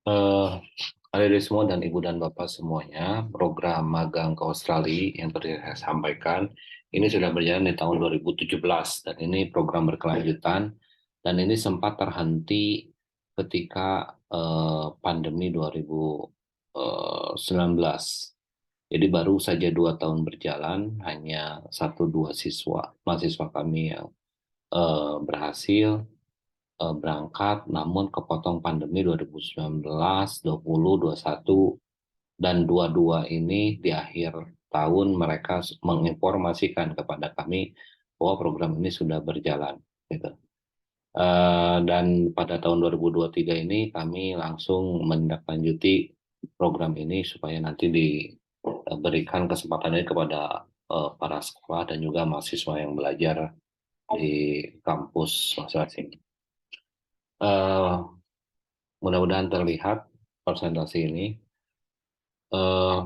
Eh, Adik-adik semua dan ibu dan bapak semuanya, program magang ke Australia yang tadi saya sampaikan ini sudah berjalan di tahun 2017 dan ini program berkelanjutan dan ini sempat terhenti ketika pandemi 2019. Jadi baru saja 2 tahun berjalan, hanya satu dua mahasiswa kami yang berhasil berangkat, namun kepotong pandemi 2019, 20, 21, dan 22 ini di akhir tahun mereka menginformasikan kepada kami bahwa program ini sudah berjalan. Gitu. Dan pada tahun 2023 ini kami langsung menindaklanjuti program ini supaya nanti diberikan kesempatan ini kepada para sekolah dan juga mahasiswa yang belajar di kampus masing-masing. Eh, Mudah-mudahan terlihat presentasi ini. Eh,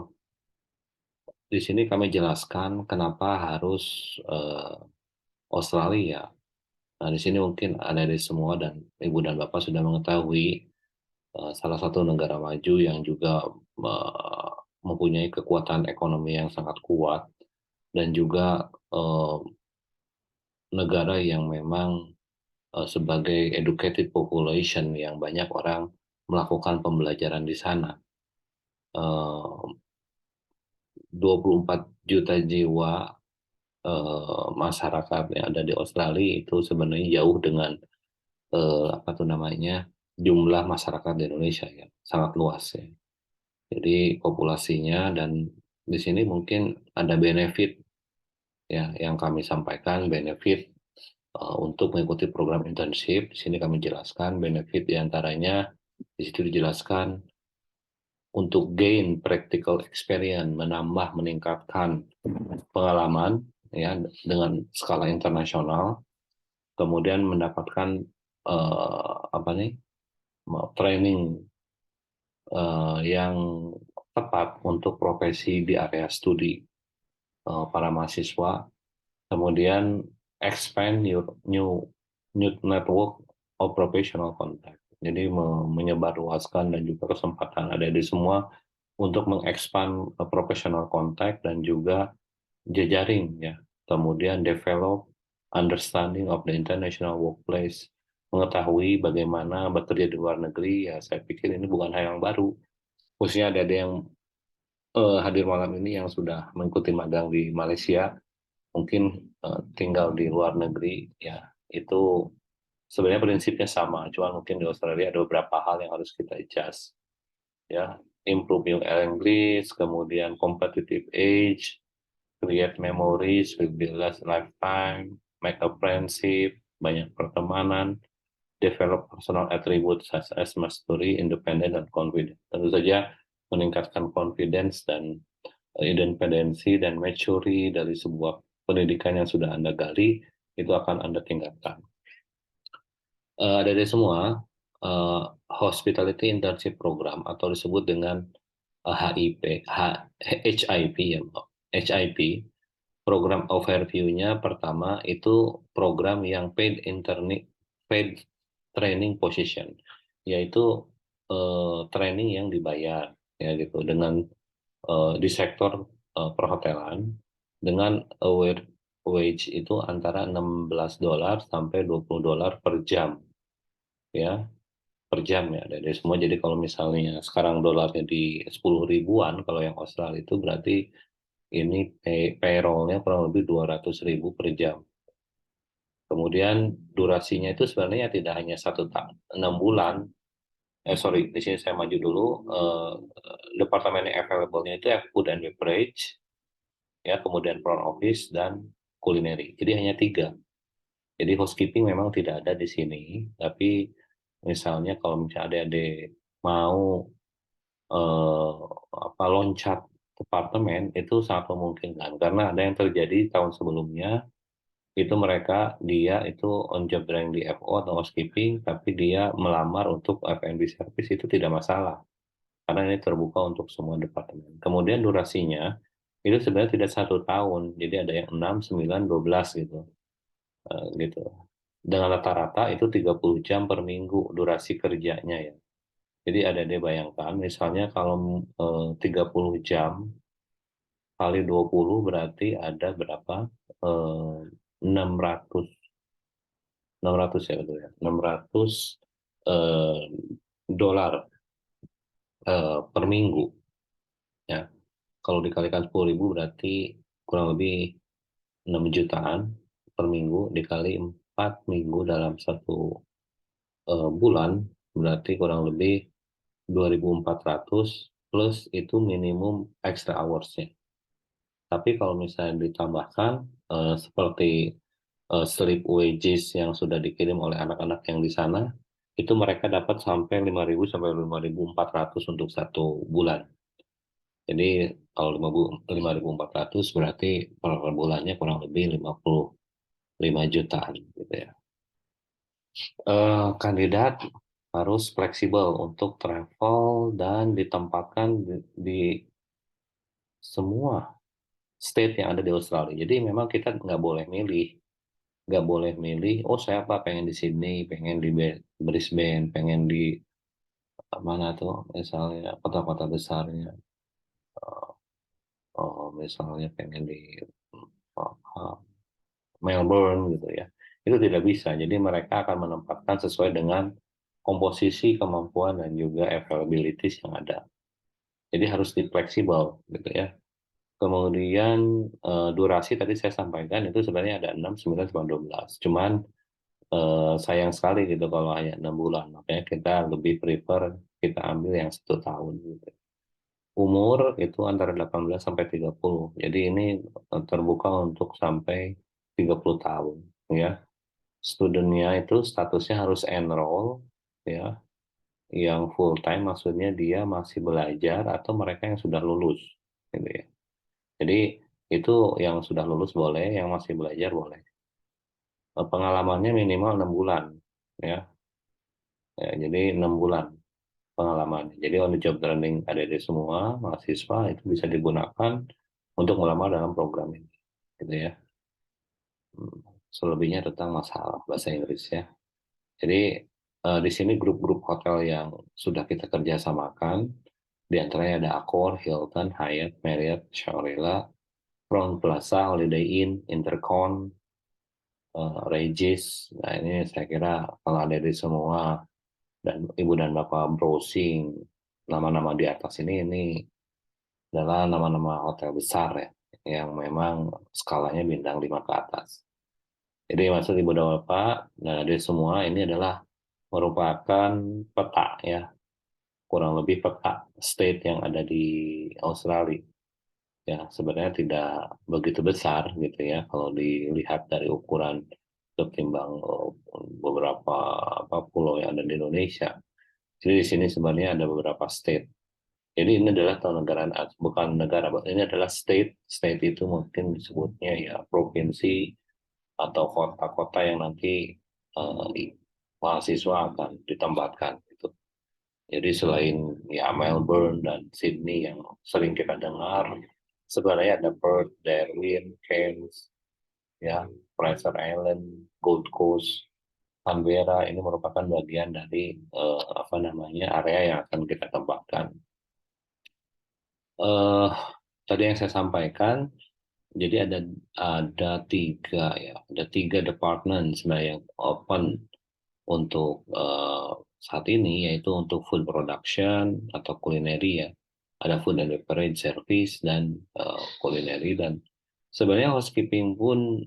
di sini kami jelaskan kenapa harus eh, Australia. Nah, di sini mungkin ada di semua dan ibu dan bapak sudah mengetahui salah satu negara maju yang juga eh, mempunyai kekuatan ekonomi yang sangat kuat dan juga eh, negara yang memang sebagai educated population yang banyak orang melakukan pembelajaran di sana. Eh, 24 juta jiwa masyarakat yang ada di Australia itu sebenarnya jauh dengan apa tuh namanya jumlah masyarakat di Indonesia ya sangat luas ya. Jadi populasinya dan di sini mungkin ada benefit ya yang kami sampaikan benefit untuk mengikuti program internship. Di sini kami jelaskan benefit diantaranya di situ dijelaskan untuk gain practical experience, meningkatkan pengalaman ya dengan skala internasional, kemudian mendapatkan apa nih training yang tepat untuk profesi di area studi para mahasiswa, kemudian expand your new network of professional contact. Jadi menyebarluaskan dan juga kesempatan ada di semua untuk mengekspand professional contact dan juga jejaring ya. Kemudian develop understanding of the international workplace, mengetahui bagaimana bekerja di luar negeri ya saya pikir ini bukan hal yang baru. Khususnya ada yang hadir malam ini yang sudah mengikuti magang di Malaysia, mungkin tinggal di luar negeri ya itu sebenarnya prinsipnya sama, cuma mungkin di Australia ada beberapa hal yang harus kita adjust ya, improve your English, kemudian competitive age, create memories will be last lifetime, make a friendship, banyak pertemanan, develop personal attributes such as mastery, independent, dan confidence. Tentu saja meningkatkan confidence dan independensi dan maturity dari sebuah pendidikan yang sudah Anda gali, itu akan Anda tingkatkan. Dari semua, Hospitality Internship Program atau disebut dengan HIP, HIP ya, HIP, program overview-nya pertama itu program yang paid training position, yaitu training yang dibayar ya gitu dengan di sektor perhotelan dengan wage itu antara $16 sampai $20 per jam ya per jam ya dari semua. Jadi kalau misalnya sekarang dolarnya di 10 ribuan, kalau yang Australia itu berarti ini payrollnya kurang lebih 200 ribu per jam. Kemudian durasinya itu sebenarnya tidak hanya 6 bulan. Sorry, di sini saya maju dulu. Departemen yang available-nya itu food and beverage, ya, kemudian front office dan culinary. Jadi hanya 3. Jadi housekeeping memang tidak ada di sini, tapi misalnya kalau misalnya adik-adik mau eh, loncat departemen itu sangat memungkinkan karena ada yang terjadi tahun sebelumnya itu dia itu on job training di FO atau housekeeping tapi dia melamar untuk F&B service itu tidak masalah karena ini terbuka untuk semua departemen. Kemudian durasinya itu sebenarnya tidak 1 tahun, jadi ada yang 6, 9, 12 gitu. Gitu. Dengan rata-rata itu 30 jam per minggu durasi kerjanya ya. Jadi Adik bayangkan, misalnya kalau 30 jam kali 20 berarti ada berapa? Eh, 600, 600 ya betul ya, 600 eh, dolar per minggu ya. Kalau dikalikan 10.000 berarti kurang lebih 6 jutaan per minggu, dikali 4 minggu dalam satu bulan berarti kurang lebih 2.400 plus itu minimum extra hours-nya. Tapi kalau misalnya ditambahkan seperti sleep wages yang sudah dikirim oleh anak-anak yang di sana, itu mereka dapat sampai 5.000 sampai 5.400 untuk satu bulan. Jadi kalau 5.400 berarti per bulannya kurang lebih 55 jutaan gitu ya. Kandidat harus fleksibel untuk travel dan ditempatkan di semua state yang ada di Australia. Jadi memang kita nggak boleh milih. Oh saya apa pengen di Sydney, pengen di Brisbane, pengen di mana tuh, misalnya kota-kota besarnya. Oh, misalnya pengen di uh, Melbourne gitu ya. Itu tidak bisa. Jadi mereka akan menempatkan sesuai dengan komposisi kemampuan dan juga availabilities yang ada. Jadi harus di fleksibel gitu ya. Kemudian durasi tadi saya sampaikan itu sebenarnya ada 6, 9, 10, 12. Cuman sayang sekali gitu kalau hanya 6 bulan. Makanya kita lebih prefer kita ambil yang 1 tahun gitu. Umur itu antara 18 sampai 30. Jadi ini terbuka untuk sampai 30 tahun ya. Studentnya itu statusnya harus enroll ya. Yang full time maksudnya dia masih belajar atau mereka yang sudah lulus gitu ya. Jadi itu yang sudah lulus boleh, yang masih belajar boleh. Pengalamannya minimal 6 bulan ya. Ya, jadi 6 bulan pengalaman. Jadi on the job training adik-adik semua mahasiswa itu bisa digunakan untuk melamar dalam program ini, gitu ya. Selebihnya tentang masalah bahasa Inggris ya. Jadi di sini grup-grup hotel yang sudah kita kerjasamakan, di antaranya ada Accor, Hilton, Hyatt, Marriott, Shangri-La, Crown Plaza, Holiday Inn, Intercon, Regis. Nah ini saya kira kalau ada di semua dan ibu dan bapak browsing nama-nama di atas ini adalah nama-nama hotel besar ya, yang memang skalanya bintang 5 ke atas. Jadi maksud ibu dan bapak dan adik semua ini adalah merupakan peta ya, kurang lebih peta state yang ada di Australia. Ya sebenarnya tidak begitu besar gitu ya kalau dilihat dari ukuran ketimbang beberapa pulau yang ada di Indonesia. Jadi di sini sebenarnya ada beberapa state. Jadi ini adalah negara, bukan negara, ini adalah state. State itu mungkin disebutnya ya provinsi atau kota-kota yang nanti mahasiswa akan ditempatkan. Gitu. Jadi selain ya Melbourne dan Sydney yang sering kita dengar, sebenarnya ada Perth, Darwin, Cairns, ya Fraser Island, Gold Coast, Canberra ini merupakan bagian dari area yang akan kita tempatkan. eh Tadi yang saya sampaikan, jadi ada tiga department sebenarnya yang open untuk saat ini, yaitu untuk food production atau kulineri ya. Ada food and beverage service dan kulineri, dan sebenarnya housekeeping pun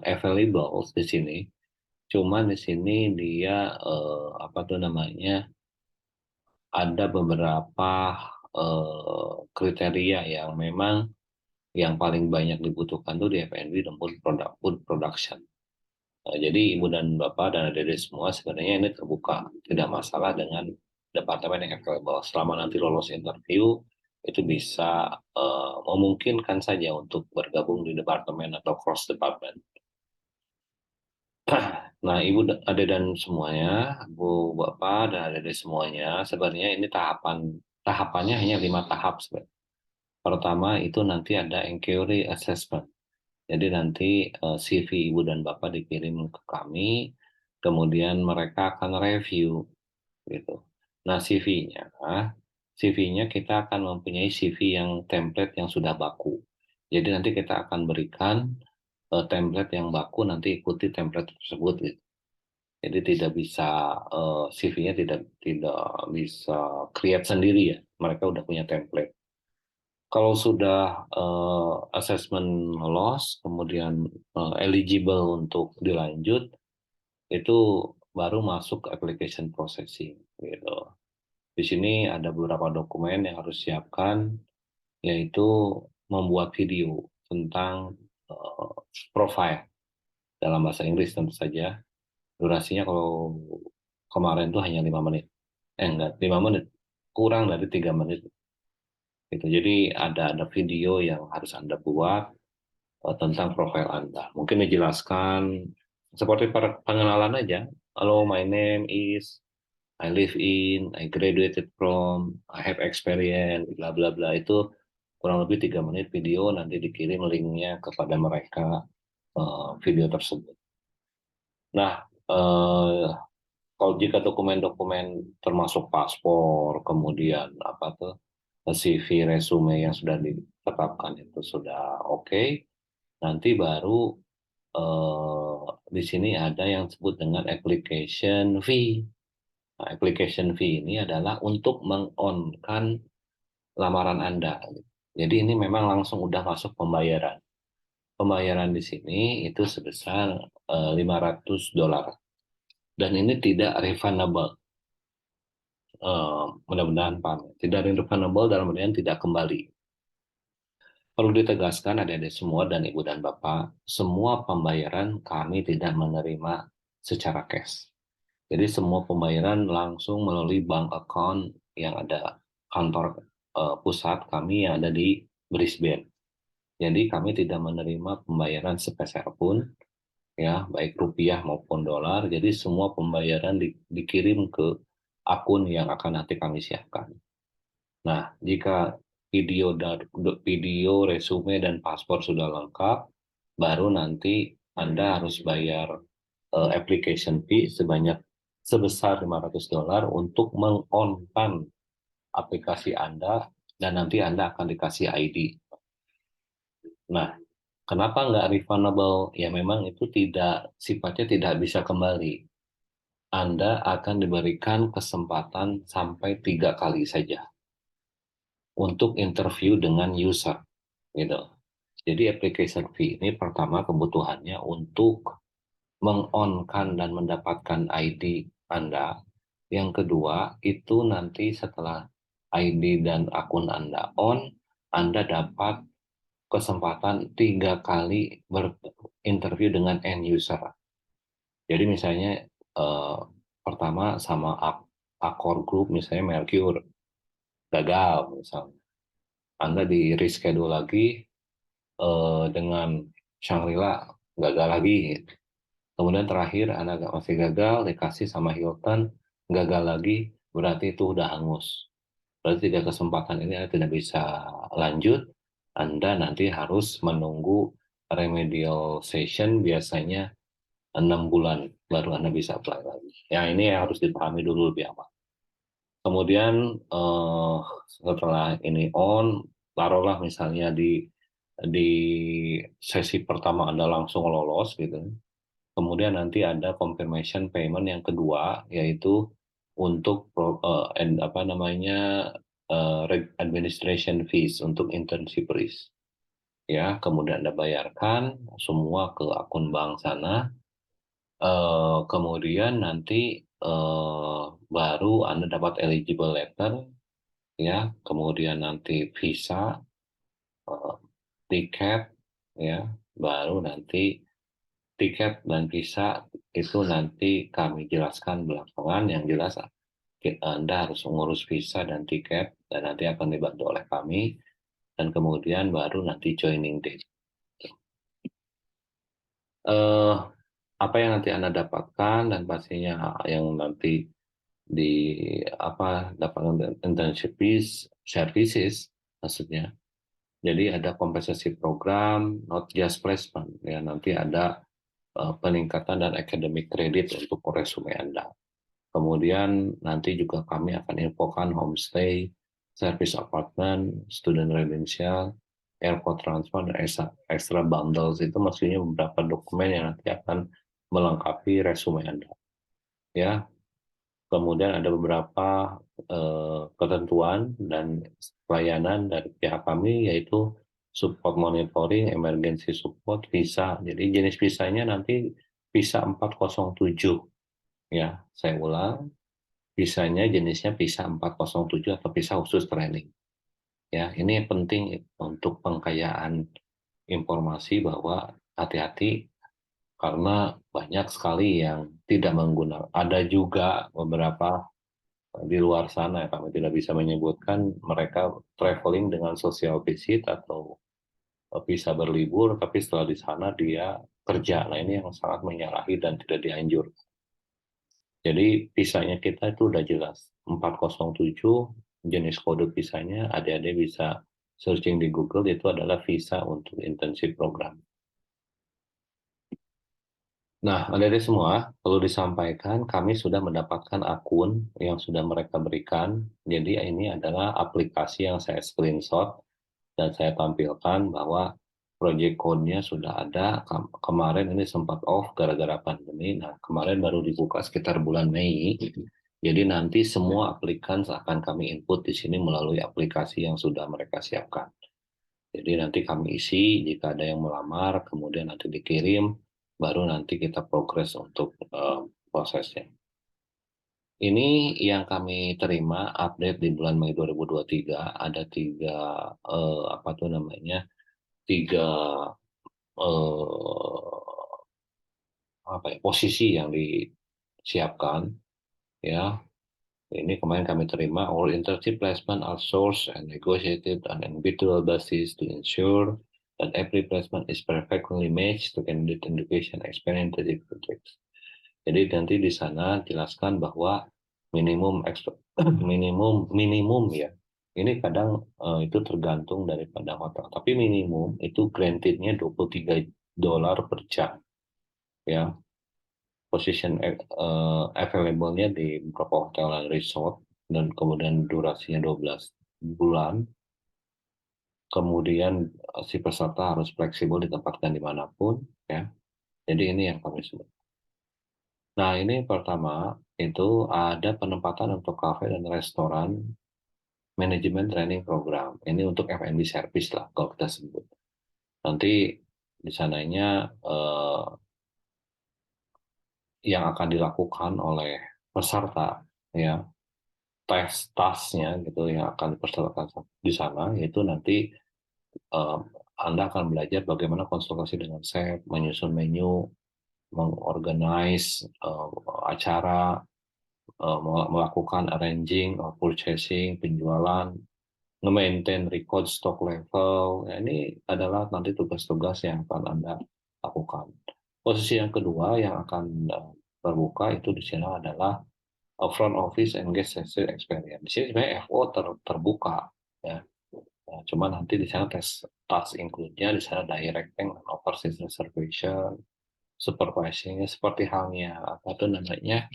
available di sini. Cuman di sini dia ada beberapa kriteria yang memang yang paling banyak dibutuhkan tuh di F&B dan food production. Jadi ibu dan bapak dan adik-adik semua sebenarnya ini terbuka, tidak masalah dengan departemen yang available. Selama nanti lolos interview, itu bisa memungkinkan saja untuk bergabung di departemen atau cross department. Nah, ibu, adik dan semuanya, bu, bapak dan adik semuanya, sebenarnya ini tahapannya hanya 5 tahap sebenarnya. Pertama itu nanti ada inquiry assessment. Jadi nanti CV ibu dan bapak dikirim ke kami, kemudian mereka akan review gitu. Nah, CV-nya kita akan mempunyai CV yang template yang sudah baku. Jadi nanti kita akan berikan template yang baku, nanti ikuti template tersebut gitu. Jadi tidak bisa CV-nya tidak bisa create sendiri ya. Mereka udah punya template. Kalau sudah assessment loss, kemudian eligible untuk dilanjut, itu baru masuk ke application processing gitu. Di sini ada beberapa dokumen yang harus siapkan, yaitu membuat video tentang uh, profile dalam bahasa Inggris tentu saja. Durasinya kalau kemarin tuh hanya 5 menit. Enggak, 5 menit. Kurang dari 3 menit. Gitu. Jadi ada video yang harus Anda buat tentang profil Anda. Mungkin dijelaskan seperti pengenalan aja. Hello, my name is, I live in, I graduated from, I have experience, bla bla bla. Itu kurang lebih 3 menit video, nanti dikirim linknya kepada mereka video tersebut. Nah, kalau jika dokumen-dokumen termasuk paspor, kemudian apa tuh CV, resume yang sudah ditetapkan itu sudah oke, nanti baru di sini ada yang disebut dengan application fee. Nah, application fee ini adalah untuk meng-on-kan lamaran Anda. Jadi ini memang langsung udah masuk pembayaran. Pembayaran di sini itu sebesar $500. Dan ini tidak refundable. Mudah-mudahan paham. Tidak refundable dalam artian tidak kembali. Perlu ditegaskan adik-adik semua dan ibu dan bapak, semua pembayaran kami tidak menerima secara cash. Jadi semua pembayaran langsung melalui bank account yang ada kantor pusat kami yang ada di Brisbane. Jadi kami tidak menerima pembayaran sepeser pun, ya baik rupiah maupun dolar. Jadi semua pembayaran dikirim ke akun yang akan nanti kami siapkan. Nah, jika video, resume, dan paspor sudah lengkap, baru nanti Anda harus bayar application fee sebesar $500 untuk meng-on-kan aplikasi Anda, dan nanti Anda akan dikasih ID. Nah, kenapa nggak refundable? Ya memang itu sifatnya tidak bisa kembali. Anda akan diberikan kesempatan sampai 3 kali saja untuk interview dengan user, gitu. Jadi application fee ini pertama kebutuhannya untuk meng-on-kan dan mendapatkan ID Anda. Yang kedua, itu nanti setelah ID dan akun Anda on, Anda dapat kesempatan 3 kali berinterview dengan end user. Jadi misalnya pertama sama Accor Group, misalnya Mercure, gagal misalnya. Anda di reschedule lagi dengan Shangri-La, gagal lagi. Kemudian terakhir Anda masih gagal, dikasih sama Hilton, gagal lagi, berarti itu udah hangus. Berarti 3 kesempatan ini Anda tidak bisa lanjut, Anda nanti harus menunggu remedial session, biasanya 6 bulan baru Anda bisa apply lagi. Ya ini harus dipahami dulu lebih awal. Kemudian setelah ini on, taruhlah misalnya di sesi pertama Anda langsung lolos gitu. Kemudian nanti ada confirmation payment yang kedua, yaitu untuk apa namanya administration fees untuk internship risk. Ya, kemudian Anda bayarkan semua ke akun bank sana. Kemudian nanti baru Anda dapat eligible letter, ya. Kemudian nanti visa, eh, tiket, ya. Baru nanti tiket dan visa itu nanti kami jelaskan belakangan. Yang jelas Anda harus mengurus visa dan tiket dan nanti akan dibantu oleh kami, dan kemudian baru nanti joining date. Eh, Apa yang nanti Anda dapatkan dan pastinya yang nanti di apa dapatkan internship services maksudnya. Jadi ada kompensasi program, not just placement, ya nanti ada peningkatan dan academic credit untuk resume Anda. Kemudian nanti juga kami akan infokan homestay, service apartment, student residential, airport transfer, dan extra bundles itu maksudnya beberapa dokumen yang nanti akan melengkapi resume Anda. Ya, kemudian ada beberapa ketentuan dan pelayanan dari pihak kami yaitu support monitoring, emergency support, visa. Jadi jenis visanya nanti visa 407 ya. Saya ulang, visanya jenisnya visa 407 atau visa khusus training. Ya, ini penting untuk pengkayaan informasi bahwa hati-hati karena banyak sekali yang tidak menggunakan. Ada juga beberapa di luar sana, kami tidak bisa menyebutkan, mereka traveling dengan social visit atau bisa berlibur, tapi setelah di sana dia kerja. Nah ini yang sangat menyalahi dan tidak dianjurkan. Jadi visanya kita itu udah jelas, 407 jenis kode visanya, adik-adik bisa searching di Google, itu adalah visa untuk internship program. Nah, adik-adik semua, perlu disampaikan kami sudah mendapatkan akun yang sudah mereka berikan. Jadi ini adalah aplikasi yang saya screenshot dan saya tampilkan bahwa project code-nya sudah ada. Kemarin ini sempat off gara-gara pandemi. Nah, kemarin baru dibuka sekitar bulan Mei. Jadi nanti semua aplikan akan kami input di sini melalui aplikasi yang sudah mereka siapkan. Jadi nanti kami isi, jika ada yang melamar, kemudian nanti dikirim, baru nanti kita progres untuk prosesnya. Ini yang kami terima update di bulan Mei 2023, ada apa tuh namanya, tiga posisi yang disiapkan, ya. Ini kemarin kami terima, all internship placement are sourced and negotiated on an individual basis to ensure that every placement is perfectly matched to candidate education experience projects. Jadi nanti di sana jelaskan bahwa minimum minimum ya. Ini kadang itu tergantung daripada hotel, tapi minimum itu grantednya $23 per jam ya. Position available-nya di beberapa hotel dan resort, dan kemudian durasinya 12 bulan. Kemudian si peserta harus fleksibel ditempatkan dimanapun, ya. Jadi ini yang kami sebut. Nah ini pertama, itu ada penempatan untuk kafe dan restoran, manajemen training program. Ini untuk F&B service lah kalau kita sebut. Nanti di sananya yang akan dilakukan oleh peserta, ya, tasnya gitu yang akan dipersilakan di sana, yaitu nanti Anda akan belajar bagaimana konsultasi dengan chef, menyusun menu, mengorganize acara, melakukan arranging, purchasing, penjualan, nge-maintain record stock level. Ya, ini adalah nanti tugas-tugas yang akan Anda lakukan. Posisi yang kedua yang akan terbuka itu di sini adalah front office and guest experience. Di sini sebenarnya FO terbuka, ya. Nah, cuma nanti di sana task include-nya di sana directing and overseas reservation, supervising-nya seperti halnya apa tuh namanya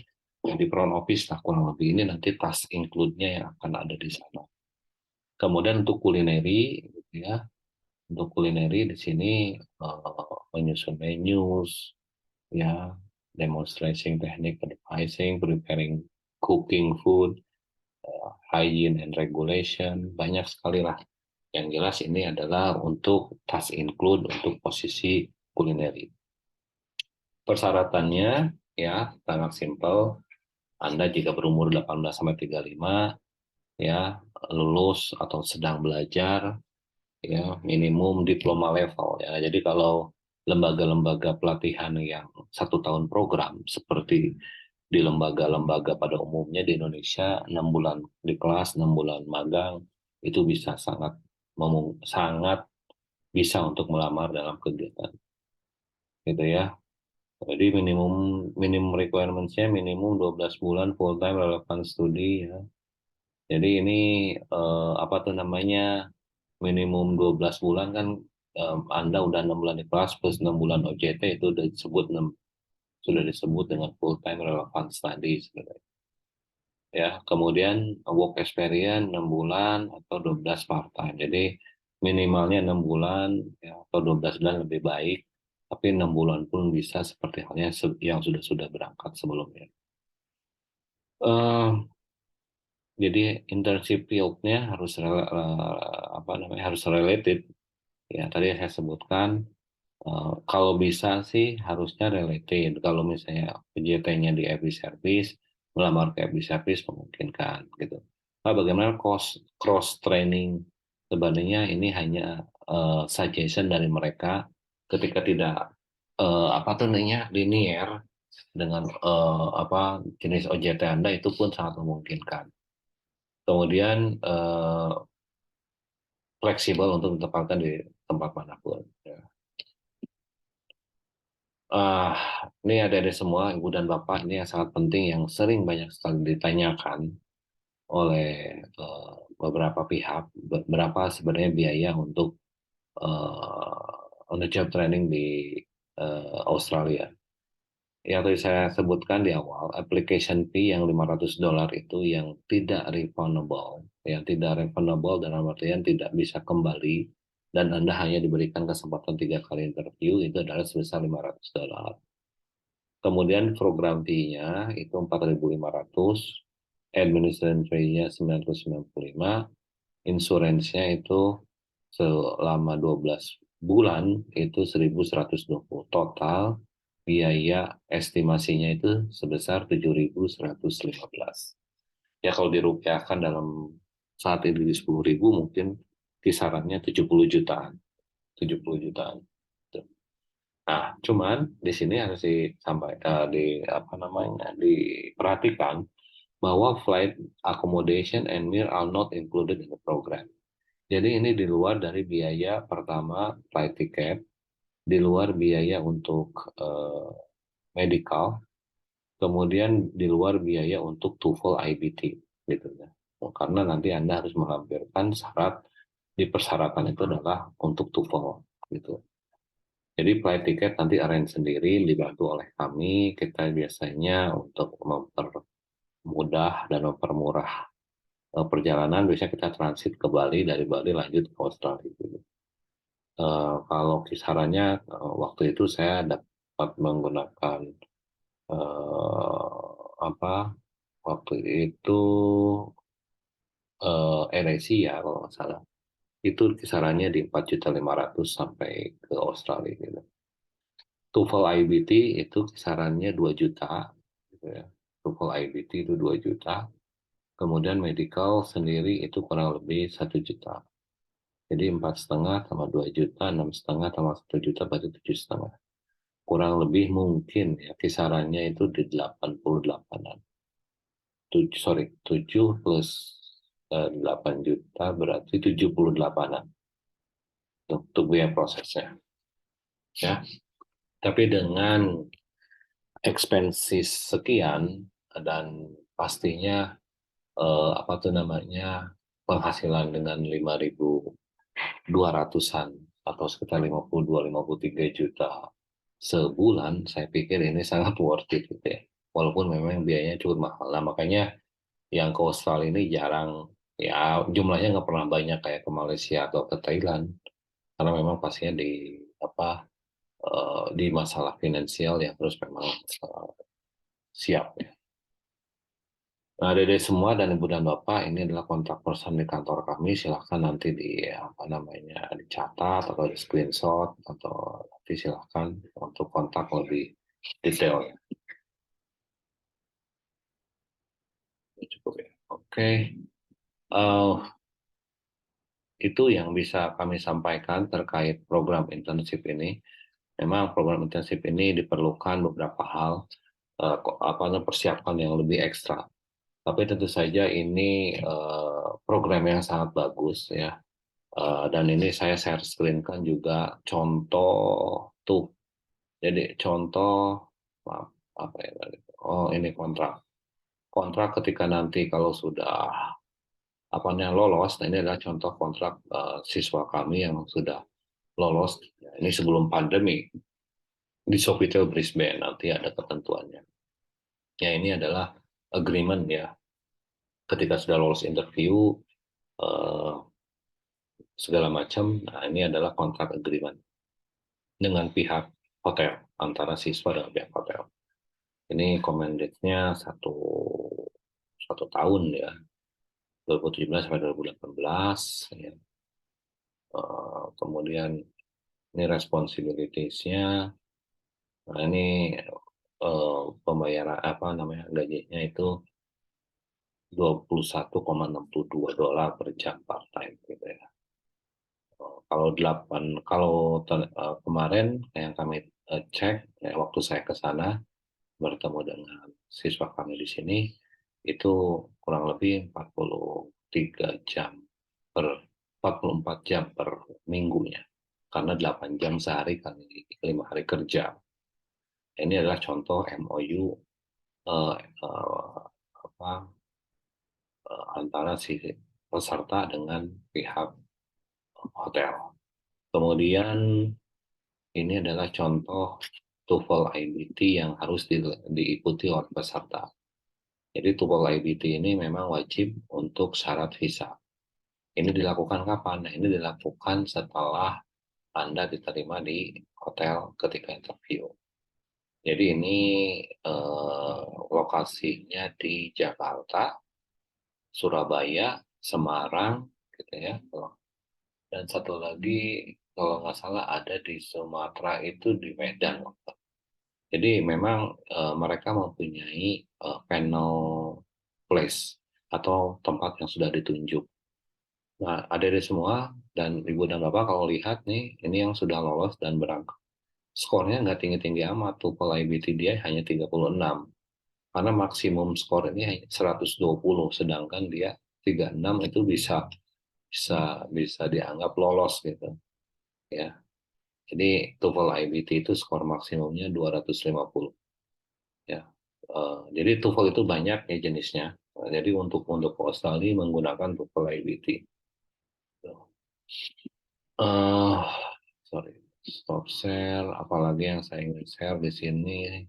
di front office. Nah, kurang lebih ini nanti task include-nya yang akan ada di sana. Kemudian untuk kulineri, gitu ya, untuk kulineri di sini menyusun menus, ya, demonstrating teknik advising, preparing cooking food, hygiene and regulation, banyak sekali lah. Yang jelas ini adalah untuk task include untuk posisi kulineri. Persyaratannya ya sangat simpel. Anda jika berumur 18 sampai 35 ya, lulus atau sedang belajar ya, minimum diploma level ya. Jadi kalau lembaga-lembaga pelatihan yang 1 tahun program seperti di lembaga-lembaga pada umumnya di Indonesia 6 bulan di kelas, 6 bulan magang, itu bisa sangat bisa untuk melamar dalam kegiatan gitu ya. Jadi minimum requirements-nya minimum 12 bulan full time relevan studi ya. Jadi ini apa tuh namanya, minimum 12 bulan kan, Anda udah 6 bulan di kelas plus 6 bulan OJT, itu sudah disebut dengan full time relevant study sebenarnya. ya. Kemudian work experience 6 bulan atau 12 part time. Jadi minimalnya 6 bulan ya, atau 12 bulan lebih baik. Tapi 6 bulan pun bisa seperti halnya yang sudah berangkat sebelumnya. Eh, jadi internship field-nya harus apa namanya harus related. Ya tadi saya sebutkan kalau bisa sih harusnya related. Kalau misalnya PJT-nya di FB Service, melamar ke FB Service memungkinkan gitu. Nah, bagaimana cross training? Sebenarnya ini hanya suggestion dari mereka ketika tidak apa tuh namanya linear dengan apa jenis OJT Anda itu pun sangat memungkinkan. Kemudian fleksibel untuk ditempatkan di tempat manapun. Ya. Ah, ini ada semua, Ibu dan Bapak, ini yang sangat penting yang sering banyak sekali ditanyakan oleh beberapa pihak, berapa sebenarnya biaya untuk on the job training di Australia. Yang tadi saya sebutkan di awal, application fee yang $500 itu yang tidak refundable, yang tidak refundable dalam artian tidak bisa kembali dan Anda hanya diberikan kesempatan 3 kali interview itu adalah sebesar $500. Kemudian program fee-nya itu 4.500, administration fee-nya 995, insuransinya itu selama 12 bulan itu 1.120. Total biaya estimasinya itu sebesar 7.115. Ya kalau dirupiahkan dalam saat ini di 10.000 mungkin kisarannya 70 jutaan. 70 jutaan. Nah, cuman di sini harus disampaikan di apa namanya diperhatikan bahwa flight accommodation and meal are not included in the program. Jadi ini di luar dari biaya pertama flight ticket, di luar biaya untuk medical, kemudian di luar biaya untuk TOEFL IBT gitu ya. Karena nanti Anda harus melampirkan syarat di persyaratan itu adalah untuk TOEFL gitu. Jadi flight ticket nanti arrange sendiri, dibantu oleh kami. Kita biasanya untuk mempermudah dan mempermurah perjalanan, biasanya kita transit ke Bali, dari Bali lanjut ke Australia. Gitu. Kalau kisarannya waktu itu saya dapat menggunakan apa? Waktu itu AirAsia kalau nggak salah. Itu kisarannya di 4.500.000 sampai ke Australia. Gitu. TOEFL IBT itu kisarannya 2 juta, gitu ya. TOEFL IBT itu 2 juta. Kemudian medical sendiri itu kurang lebih 1 juta. Jadi 4,5 tambah 2 juta, 6,5 tambah 1 juta, berarti 7,5. Kurang lebih mungkin ya kisarannya itu di 88-an. 7 plus 8 juta berarti 78-an untuk biaya prosesnya. Ya. Tapi dengan expenses sekian dan pastinya apa tuh namanya penghasilan dengan 5.200-an atau sekitar 52-53 juta sebulan, saya pikir ini sangat worth it gitu ya. Walaupun memang biayanya cukup mahal. Nah, makanya yang ke Australia ini jarang, ya jumlahnya nggak pernah banyak kayak ke Malaysia atau ke Thailand. Karena memang pastinya di apa di masalah finansial yang terus memang siap ya. Nah, Dede semua dan Ibu dan Bapak, ini adalah kontak person di kantor kami. Silahkan nanti di apa namanya dicatat atau di screenshot atau nanti silahkan untuk kontak lebih detail. Cukup ya. Oke. Eh, itu yang bisa kami sampaikan terkait program internship ini. Memang program internship ini diperlukan beberapa hal, apa namanya persiapan yang lebih ekstra. Tapi tentu saja ini program yang sangat bagus ya. Dan ini saya share screen-kan juga contoh tuh. Jadi contoh maaf, apa ya tadi? Oh, ini kontrak. Kontrak ketika nanti kalau sudah apa namanya lolos, nah ini adalah contoh kontrak siswa kami yang sudah lolos. Ini sebelum pandemi di Sofitel Brisbane nanti ada ketentuannya. Ya ini adalah agreement ya. ketika sudah lolos interview eh, segala macam, nah ini adalah kontrak agreement dengan pihak hotel, antara siswa dengan pihak hotel. Ini recommended-nya satu tahun ya, 2017 sampai 2018 ya. Kemudian ini responsibilities-nya, nah ini pembayaran apa namanya gajinya itu $21,62 per jam part time gitu ya. Kalau 8 kalau kemarin yang kami cek ya, waktu saya ke sana bertemu dengan siswa kami di sini itu kurang lebih 43 jam per 44 jam per minggunya, karena 8 jam sehari kali 5 hari kerja. Ini adalah contoh MOU eh, eh, apa antara si peserta dengan pihak hotel. Kemudian ini adalah contoh TOEFL IBT yang harus diikuti oleh peserta. Jadi TOEFL IBT ini memang wajib untuk syarat visa. Ini dilakukan kapan? Nah, ini dilakukan setelah Anda diterima di hotel ketika interview. Jadi ini lokasinya di Jakarta, Surabaya, Semarang, gitu ya. Dan satu lagi kalau nggak salah ada di Sumatera itu di Medan. Jadi memang mereka mempunyai panel place atau tempat yang sudah ditunjuk. Nah, adik-adik semua dan ibu dan bapak kalau lihat nih, ini yang sudah lolos dan berangkat. Skornya nggak tinggi-tinggi amat, TOEFL IBT dia hanya 36. Karena maksimum skor ini hanya 120, sedangkan dia 36 itu bisa bisa bisa dianggap lolos gitu ya. Jadi TOEFL IBT itu skor maksimumnya 250 ya. Jadi TOEFL itu banyak ya jenisnya. Jadi untuk Australia menggunakan TOEFL IBT. Uh, sorry, stop share. Apalagi yang saya ingin share di sini.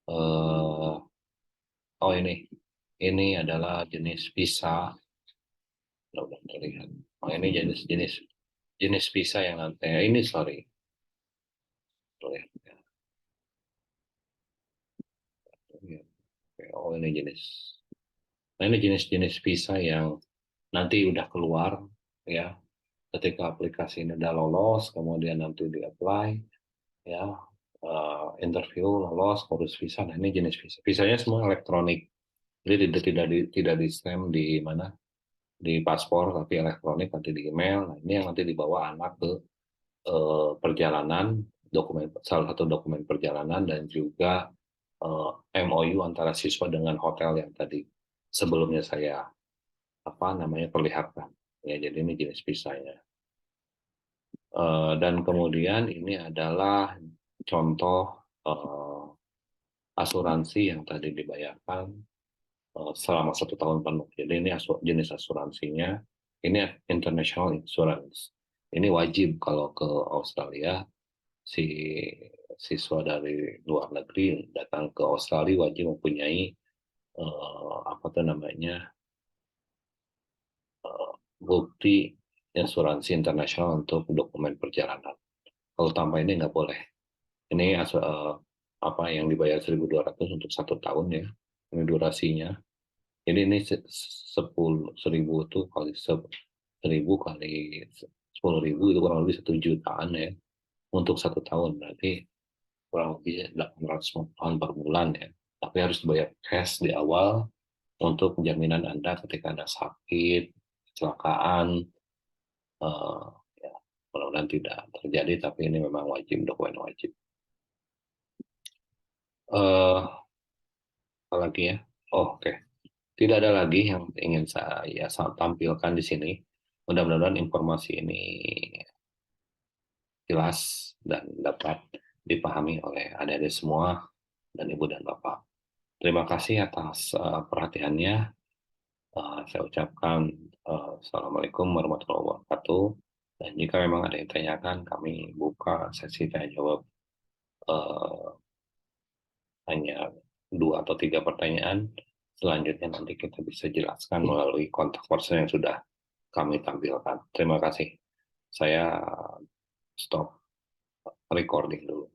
Uh, oh ini adalah jenis pizza. Udah terlihat. Oh ini jenis jenis pizza yang nanti. Ini sorry. Terlihat. Ya. Oh ini jenis. Nah ini jenis-jenis visa yang nanti udah keluar ya. Ketika aplikasi ini udah lolos, kemudian nanti di-apply ya, interview lolos, urus visa. Nah ini jenis visa. Visanya semua elektronik. Jadi tidak di stamp di mana di paspor, tapi elektronik nanti di email. Nah ini yang nanti dibawa anak ke perjalanan, salah satu dokumen perjalanan dan juga MOU antara siswa dengan hotel yang tadi sebelumnya saya perlihatkan. Ya, jadi ini jenis visanya. Dan kemudian ini adalah contoh asuransi yang tadi dibayarkan selama 1 tahun penuh. Jadi ini jenis asuransinya, ini international insurance. Ini wajib kalau ke Australia, si siswa dari luar negeri datang ke Australia wajib mempunyai apa tuh namanya bukti asuransi internasional untuk dokumen perjalanan. Kalau tanpa ini nggak boleh. Ini apa yang dibayar 1.200 untuk 1 tahun ya. Ini durasinya. Jadi ini 10.000 itu kali 1.000 kali 10.000 itu kurang lebih 1 jutaan ya. Untuk 1 tahun berarti kurang lebih 800 per bulan ya. Tapi harus dibayar cash di awal untuk jaminan Anda ketika Anda sakit, kecelakaan, eh, ya, mudah-mudahan tidak terjadi, tapi ini memang wajib, dokumen wajib. Apalagi ya? Oh, oke. Tidak ada lagi yang ingin saya tampilkan di sini. Mudah-mudahan informasi ini jelas dan dapat dipahami oleh adik-adik semua dan ibu dan bapak. Terima kasih atas perhatiannya. Saya ucapkan Assalamualaikum warahmatullahi wabarakatuh. Dan jika memang ada yang tanyakan, kami buka sesi tanya jawab hanya 2 atau 3 pertanyaan selanjutnya nanti kita bisa jelaskan melalui kontak person yang sudah kami tampilkan. Terima kasih. Saya stop recording dulu.